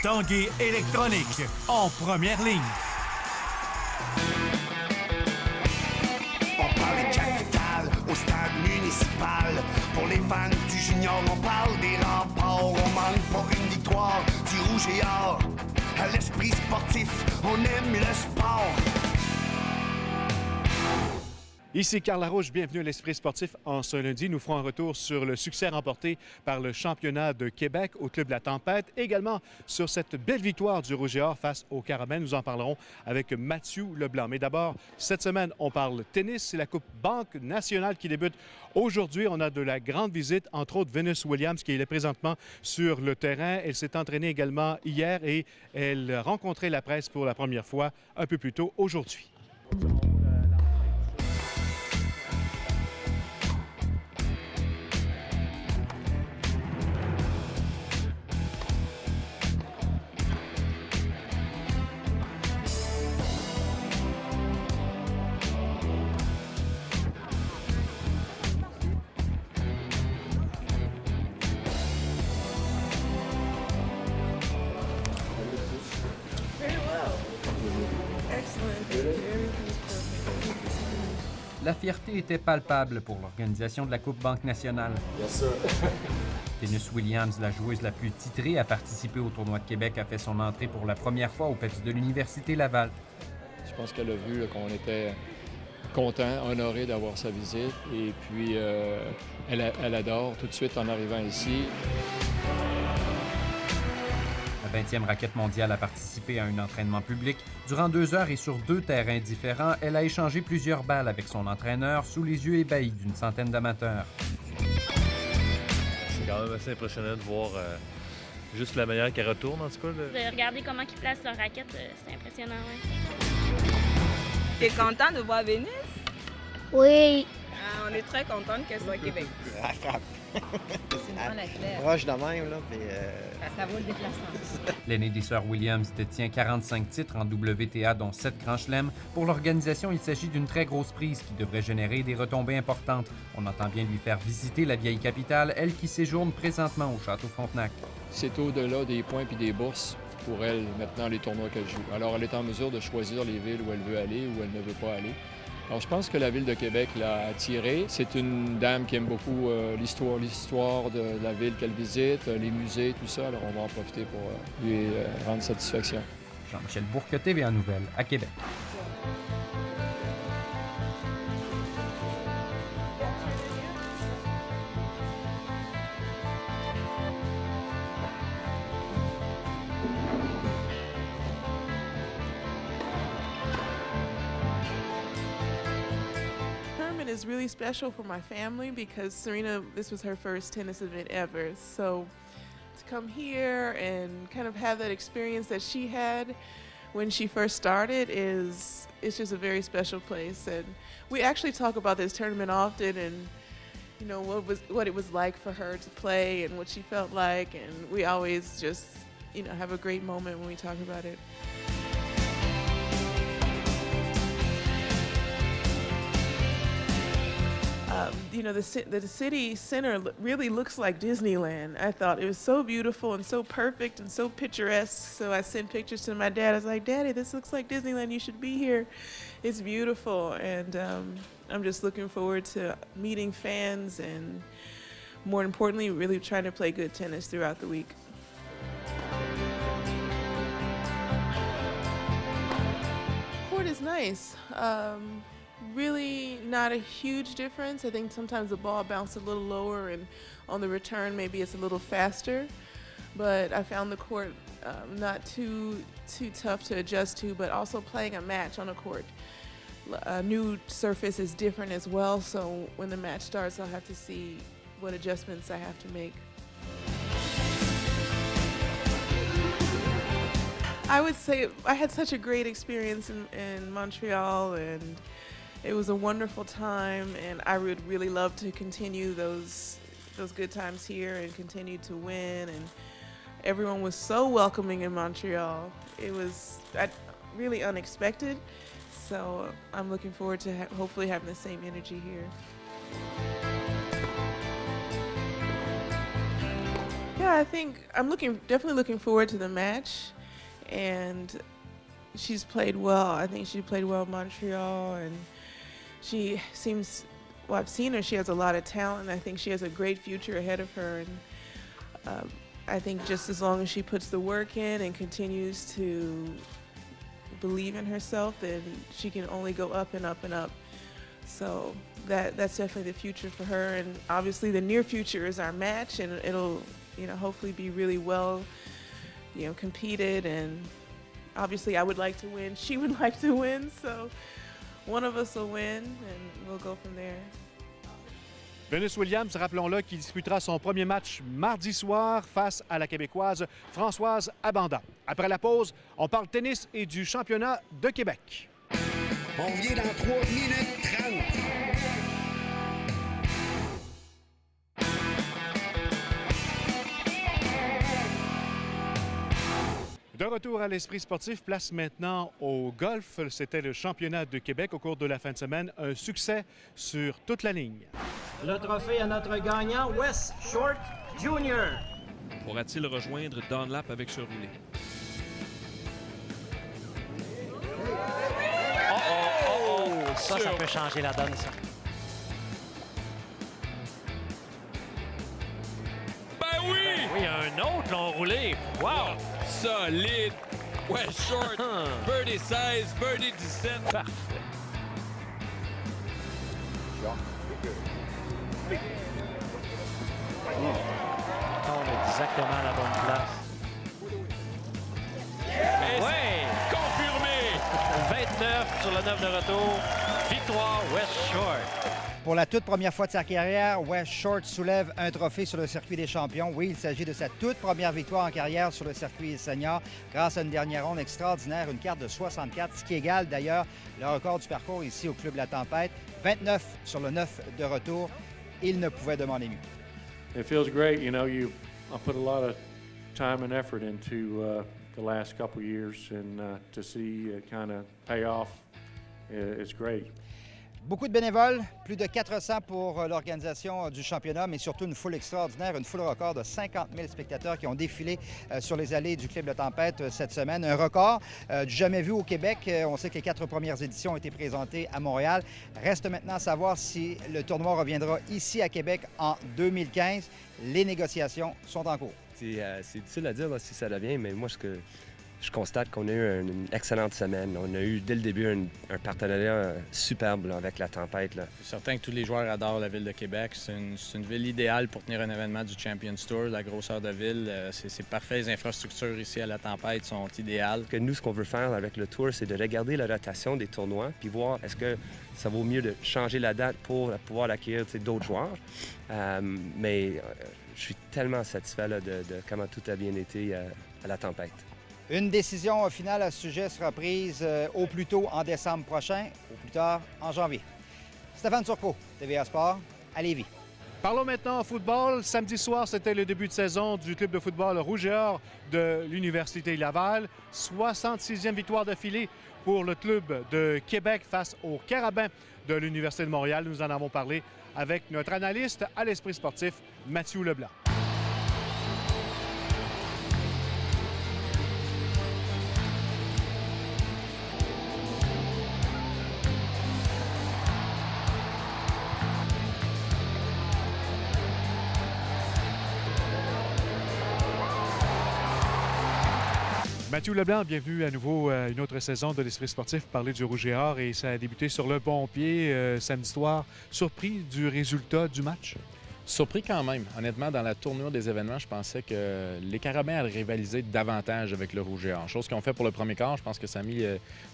Tanguay électronique, en première ligne. On parle de capitale au stade municipal. Pour les fans du junior, on parle des remparts. On manque pas une victoire du rouge et or. À l'esprit sportif, on aime le sport. Ici Carl Larouche, bienvenue à l'Esprit sportif. En ce lundi, nous ferons un retour sur le succès remporté par le championnat de Québec au Club La Tempête. Également sur cette belle victoire du Rouge et Or face au Caramel. Nous en parlerons avec Mathieu Leblanc. Mais d'abord, cette semaine, on parle tennis. C'est la Coupe Banque nationale qui débute aujourd'hui. On a de la grande visite, entre autres Venus Williams, qui est présentement sur le terrain. Elle s'est entraînée également hier et elle rencontrait la presse pour la première fois un peu plus tôt aujourd'hui. La fierté était palpable pour l'organisation de la Coupe Banque nationale. Venus Williams, la joueuse la plus titrée à participer au tournoi de Québec, a fait son entrée pour la première fois au petit de l'Université Laval. Je pense qu'elle a vu là, qu'on était content, honoré d'avoir sa visite. Et puis, elle adore tout de suite en arrivant ici. La 20e raquette mondiale a participé à un entraînement public. Durant 2 heures et sur 2 terrains différents, elle a échangé plusieurs balles avec son entraîneur sous les yeux ébahis d'une centaine d'amateurs. C'est quand même assez impressionnant de voir juste la manière qu'elle retourne, en tout cas. De regarder comment ils placent leur raquette, c'est impressionnant, oui. T'es content de voir Venus? Oui. On est très contente qu'elle soit à Québec. Elle frappe. C'est proche de même, là, puis... Ça vaut le déplacement. L'aînée des sœurs Williams détient 45 titres en WTA, dont 7 grands chelems. Pour l'organisation, il s'agit d'une très grosse prise qui devrait générer des retombées importantes. On entend bien lui faire visiter la vieille capitale, elle qui séjourne présentement au Château Frontenac. C'est au-delà des points et des bourses pour elle, maintenant, les tournois qu'elle joue. Alors, elle est en mesure de choisir les villes où elle veut aller, où elle ne veut pas aller. Alors, je pense que la Ville de Québec l'a attirée. C'est une dame qui aime beaucoup l'histoire de la ville qu'elle visite, les musées, tout ça. Alors, on va en profiter pour lui rendre satisfaction. Jean-Michel Bourque, TVA Nouvelles, à Québec. Is really special for my family because Serena, this was her first tennis event ever. So to come here and kind of have that experience that she had when she first started it's just a very special place. And we actually talk about this tournament often and you know what it was like for her to play and what she felt like, and we always just have a great moment when we talk about it. The city center really looks like Disneyland. I thought it was so beautiful and so perfect and so picturesque. So I sent pictures to my dad. I was like, Daddy, this looks like Disneyland. You should be here. It's beautiful. And I'm just looking forward to meeting fans and, more importantly, really trying to play good tennis throughout the week. Court is nice. Really not a huge difference. I think sometimes the ball bounced a little lower and on the return maybe it's a little faster. But I found the court not too tough to adjust to, but also playing a match on a court. A new surface is different as well, so when the match starts I'll have to see what adjustments I have to make. I would say I had such a great experience in Montreal, and it was a wonderful time, and I would really love to continue those good times here and continue to win. And everyone was so welcoming in Montreal. It was really unexpected, so I'm looking forward to hopefully having the same energy here. Yeah, I think I'm definitely looking forward to the match, and she's played well. I think she played well in Montreal, and she seems, well, I've seen her, she has a lot of talent. I think she has a great future ahead of her, and I think just as long as she puts the work in and continues to believe in herself, then she can only go up and up and up. So that's definitely the future for her, and obviously the near future is our match, and it'll, hopefully be really well, competed, and obviously I would like to win, she would like to win, so one of us will win, and we'll go from there. Venus Williams, rappelons-le, qui disputera son premier match mardi soir face à la Québécoise Françoise Abanda. Après la pause, on parle tennis et du championnat de Québec. On revient dans 3 minutes 30. De retour à l'Esprit sportif, place maintenant au golf. C'était le championnat de Québec au cours de la fin de semaine. Un succès sur toute la ligne. Le trophée à notre gagnant, Wes Short Jr. Pourra-t-il rejoindre Dunlap avec ce roulé? Ça peut changer la donne, ça. Ben oui! Oui, un autre long roulé. Wow! Solide! West Short, birdie 16, birdie 17. Parfait. On est exactement à la bonne place. Oui! Confirmé! 29 sur le 9 de retour. Victoire West Short. Pour la toute première fois de sa carrière, Wes Short soulève un trophée sur le circuit des champions. Oui, il s'agit de sa toute première victoire en carrière sur le circuit senior grâce à une dernière ronde extraordinaire, une carte de 64, ce qui égale d'ailleurs le record du parcours ici au Club La Tempête. 29 sur le 9 de retour. Il ne pouvait demander mieux. It feels great. I put a lot of time and effort into the last couple of years, and to see it kind of pay off, it's great. Beaucoup de bénévoles, plus de 400 pour l'organisation du championnat, mais surtout une foule extraordinaire, une foule record de 50 000 spectateurs qui ont défilé sur les allées du Club La Tempête cette semaine. Un record du jamais vu au Québec. On sait que les 4 premières éditions ont été présentées à Montréal. Reste maintenant à savoir si le tournoi reviendra ici à Québec en 2015. Les négociations sont en cours. C'est difficile à dire là, si ça revient, mais moi, je constate qu'on a eu une excellente semaine. On a eu, dès le début, un partenariat superbe là, avec La Tempête. Là. Je suis certain que tous les joueurs adorent la ville de Québec. C'est une ville idéale pour tenir un événement du Champions Tour. La grosseur de ville, c'est parfait. Les infrastructures ici à La Tempête sont idéales. Nous, ce qu'on veut faire avec le Tour, c'est de regarder la rotation des tournois puis voir est-ce que ça vaut mieux de changer la date pour pouvoir acquérir d'autres joueurs. Mais je suis tellement satisfait là, de comment tout a bien été à La Tempête. Une décision finale à ce sujet sera prise au plus tôt en décembre prochain, au plus tard en janvier. Stéphane Turcot, TVA Sport, à Lévis. Parlons maintenant football. Samedi soir, c'était le début de saison du club de football Rouge et Or de l'Université Laval. 66e victoire d'affilée pour le club de Québec face aux Carabins de l'Université de Montréal. Nous en avons parlé avec notre analyste à l'Esprit sportif, Mathieu Leblanc. Mathieu Leblanc, bienvenue à nouveau à une autre saison de l'Esprit sportif, parler du Rouge et Or, et ça a débuté sur le bon pied samedi soir. Surpris du résultat du match? Surpris quand même. Honnêtement, dans la tournure des événements, je pensais que les Carabins allaient rivaliser davantage avec le Rouge et Or. Chose qu'ils ont fait pour le premier quart. Je pense que ça a mis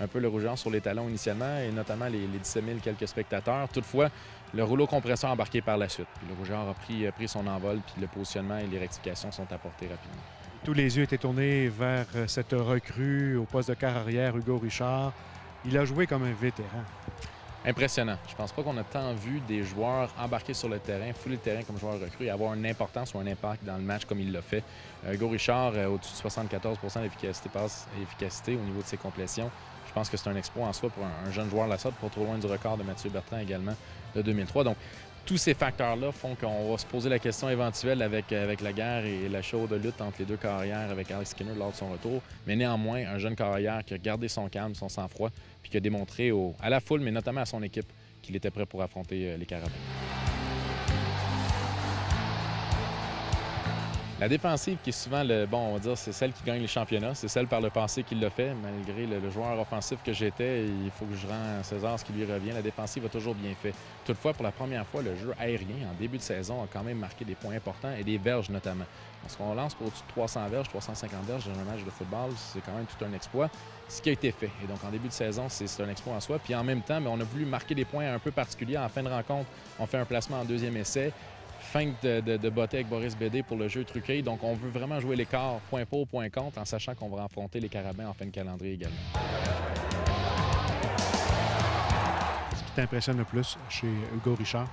un peu le Rouge et Or sur les talons initialement, et notamment les 17 000 quelques spectateurs. Toutefois, le rouleau compresseur a embarqué par la suite. Puis le Rouge et Or a pris son envol, puis le positionnement et les rectifications sont apportés rapidement. Tous les yeux étaient tournés vers cette recrue au poste de quart arrière, Hugo Richard. Il a joué comme un vétéran. Impressionnant. Je pense pas qu'on a tant vu des joueurs embarquer sur le terrain, fouler le terrain comme joueur recru et avoir une importance ou un impact dans le match comme il l'a fait. Hugo Richard, au-dessus de 74 d'efficacité passe et efficacité au niveau de ses complétions. Je pense que c'est un exploit en soi pour un jeune joueur de la sorte, pas trop loin du record de Mathieu Bertrand également de 2003. Donc, tous ces facteurs-là font qu'on va se poser la question éventuelle avec la guerre et la chaude lutte entre les deux carrières avec Alex Skinner lors de son retour. Mais néanmoins, un jeune carrière qui a gardé son calme, son sang-froid, puis qui a démontré à la foule, mais notamment à son équipe, qu'il était prêt pour affronter les Carabins. La défensive, qui est souvent, on va dire, c'est celle qui gagne les championnats. C'est celle par le passé qui l'a fait. Malgré le joueur offensif que j'étais, il faut que je rende à César ce qui lui revient. La défensive a toujours bien fait. Toutefois, pour la première fois, le jeu aérien, en début de saison, a quand même marqué des points importants et des verges notamment. Lorsqu'on lance pour au-dessus de 300 verges, 350 verges dans un match de football, c'est quand même tout un exploit. Ce qui a été fait. Et donc, en début de saison, c'est un exploit en soi. Puis en même temps, on a voulu marquer des points un peu particuliers. En fin de rencontre, on fait un placement en deuxième essai. Fin de botter avec Boris Bédé pour le jeu truqué. Donc, on veut vraiment jouer l'écart point pour, point contre, en sachant qu'on va affronter les Carabins en fin de calendrier également. Ce qui t'impressionne le plus chez Hugo Richard?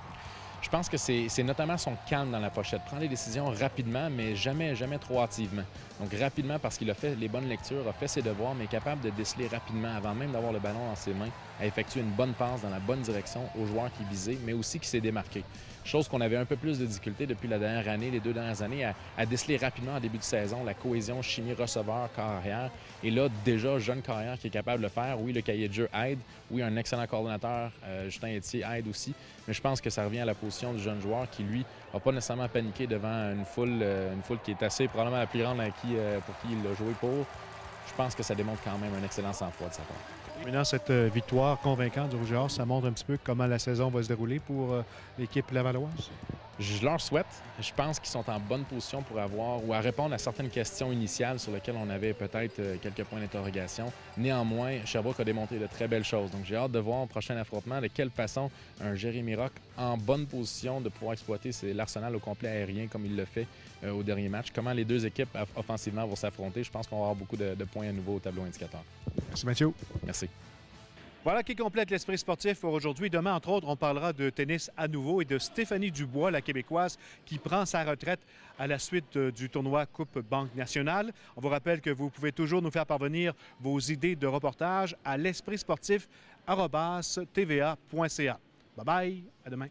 Je pense que c'est notamment son calme dans la pochette. Prendre les décisions rapidement, mais jamais trop hâtivement. Donc rapidement parce qu'il a fait les bonnes lectures, a fait ses devoirs, mais est capable de déceler rapidement, avant même d'avoir le ballon dans ses mains, à effectuer une bonne passe dans la bonne direction au joueur qui visait, mais aussi qui s'est démarqué. Chose qu'on avait un peu plus de difficulté depuis la dernière année, les 2 dernières années, à déceler rapidement en début de saison la cohésion chimie receveur carrière. Et là, déjà, jeune carrière qui est capable de le faire. Oui, le cahier de jeu aide. Oui, un excellent coordonnateur, Justin Etier, aide aussi. Mais je pense que ça revient à la position du jeune joueur qui, lui, n'a pas nécessairement paniqué devant une foule qui est assez probablement la plus grande pour qui il a joué pour. Je pense que ça démontre quand même un excellent sang-froid de sa part. Maintenant, cette victoire convaincante du Rouge et Or, ça montre un petit peu comment la saison va se dérouler pour l'équipe lavalloise? Je leur souhaite. Je pense qu'ils sont en bonne position pour avoir ou à répondre à certaines questions initiales sur lesquelles on avait peut-être quelques points d'interrogation. Néanmoins, Sherbrooke a démontré de très belles choses. Donc, j'ai hâte de voir au prochain affrontement de quelle façon un Jérémy Rock en bonne position de pouvoir exploiter l'arsenal au complet aérien comme il le fait au dernier match. Comment les deux équipes offensivement vont s'affronter. Je pense qu'on va avoir beaucoup de points à nouveau au tableau indicateur. Merci Mathieu. Merci. Voilà qui complète l'Esprit sportif pour aujourd'hui. Demain, entre autres, on parlera de tennis à nouveau et de Stéphanie Dubois, la Québécoise, qui prend sa retraite à la suite du tournoi Coupe Banque Nationale. On vous rappelle que vous pouvez toujours nous faire parvenir vos idées de reportage à l'espritsportif@tva.ca. Bye bye, à demain.